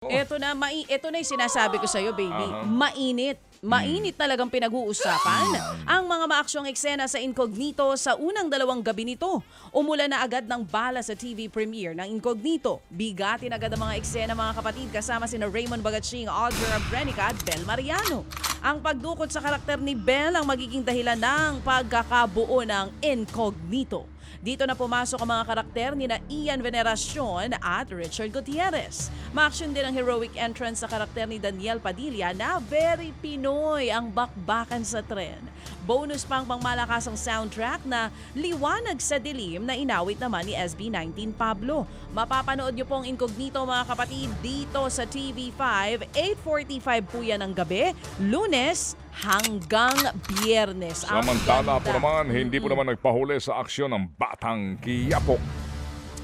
Ito na yung sinasabi ko sa'yo, baby. Mainit. Mainit talagang pinag-uusapan ang mga maaksyong eksena sa Incognito sa unang 2 gabi nito. Umulan na agad ng bala sa TV premiere ng Incognito. Bigatin agad ang mga eksena, mga kapatid, kasama sina Raymond Bagatsing, Audrey Abrenica at Bel Mariano. Ang pagdukot sa karakter ni Bel ang magiging dahilan ng pagkakabuo ng Incognito. Dito na pumasok ang mga karakter ni na Ian Veneracion at Richard Gutierrez. Ma-action din ang heroic entrance sa karakter ni Daniel Padilla na very Pinoy ang bakbakan sa tren. Bonus pang pangmalakasang soundtrack na Liwanag sa Dilim na inawit naman ni SB19 Pablo. Mapapanood niyo pong Incognito, mga kapatid, dito sa TV5. 8:45 po yan ng gabi, Lunes hanggang Biyernes. Samantala po naman, hindi po naman nagpahuli sa aksyon ng Batang Quiapo.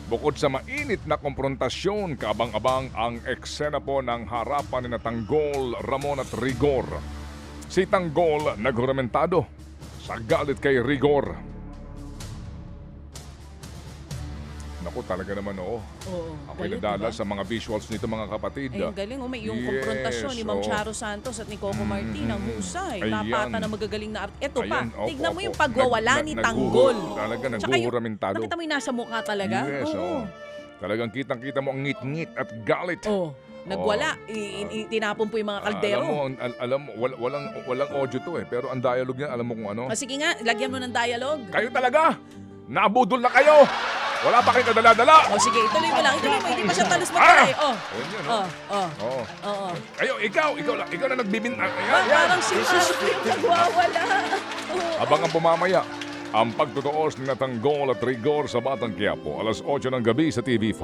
Bukod sa mainit na konfrontasyon, kaabang-abang ang eksena po ng harapan ni Tanggol, Ramon at Rigor. Si Tanggol naghuramentado sa galit kay Rigor. Naku, talaga naman Oo, ako'y galit, nadala diba? sa mga visuals nito, mga kapatid. Ay, ang galing. May yung Yes, konfrontasyon ni Ma'am Charo Santos at ni Coco Martin. Ang husay. Tapatan na magagaling na art. Ito pa, Ayan, opo, tignan mo opo. yung pagwawala ni Tanggol. Talaga, Tsaka yung- naghuhuramentado. Nakita mo yung nasa mukha talaga? Yes, Oo. Talagang kitang-kita mo ang ngit-ngit at galit. Oh, nagwala. Tinapon po yung mga kaldero. Alam mo, walang audio to pero ang dialogue niya, alam mo kung ano? Sige nga, lagyan mo ng dialogue. Kayo talaga! Nabudol na kayo! Wala pa kayo kadala-dala! O sige, ituloy mo lang. Ituloy mo, hindi pa siya talos magkaray. Ayun yun, Oo. Kayo, ikaw na nagbibin... Parang si Marco yung nagwawala. Abangan po mamaya ang pagtutuos ni Tanggol at Rigor sa Batang Quiapo, alas 8 ng gabi sa TV5.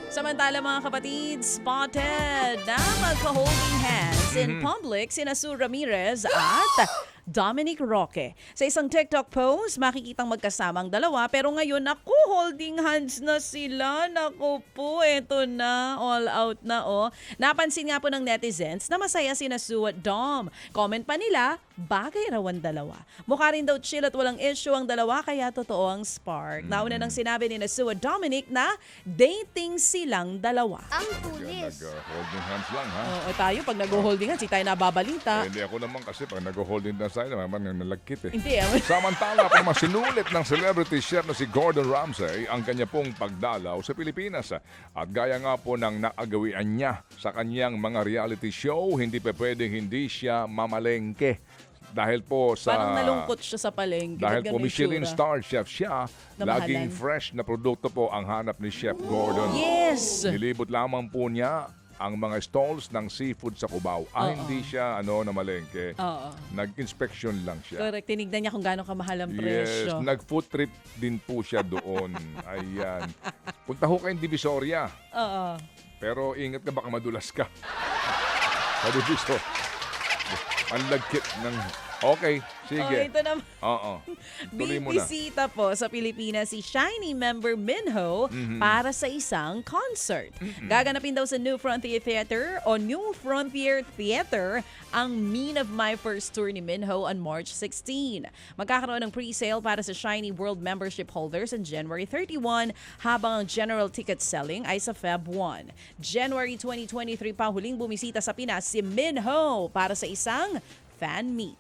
Samantala, mga kapatid, spotted na magka-holding hands in public sina Sue Ramirez at Dominic Roque. Sa isang TikTok post, makikitang magkasamang dalawa, pero ngayon, naku, holding hands na sila. Naku po, eto na, all out na Napansin nga po ng netizens na masaya sina Sue at Dom. Comment pa nila, bagay raw ang dalawa. Mukha rin daw chill at walang issue ang dalawa, kaya totoo ang spark. Nauna nang sinabi ni Sue at Dominic na dating silang dalawa. Ang pulis. Nag-holding hands lang, ha? Tayo, pag nag-holding hands, hindi tayo nababalita. Hindi ako naman kasi pag nag-holding hands tayo, naman nalagkit Hindi, Samantala, pa naman sinulit ng celebrity chef na si Gordon Ramsay ang kanya pong pagdalaw sa Pilipinas. At gaya nga po ng naagawian niya sa kanyang mga reality show, hindi pa pwedeng hindi siya mamalengke. Dahil po sa... Parang nalungkot siya sa palengke. Dahil po Ganun yung Michelin itsura. star chef siya, Na laging mahalan. fresh na produkto po ang hanap ni Chef Gordon. Yes! Nilibot lamang po niya ang mga stalls ng seafood sa Cubao. Hindi siya namalengke. Oo. Nag-inspection lang siya. Correct. Tinignan niya kung gaano kamahal ang Yes, presyo. nag-food trip din po siya doon. Ayan. Punta ho kayong Divisoria. Oo. Pero ingat ka, baka madulas ka. Sa Divisoria. Ang lagkit ng... Okay, sige. Ito naman. Oo. Tuloy mo na. Bibisita po sa Pilipinas si Shiny member Minho para sa isang concert. Gaganapin daw sa New Frontier Theater ang Mean of My First Tour ni Minho on March 16. Magkakaroon ng pre-sale para sa Shiny World membership holders on January 31 habang ang general ticket selling ay sa Feb 1. January 2023 pa huling bumisita sa Pinas si Minho para sa isang fan meet.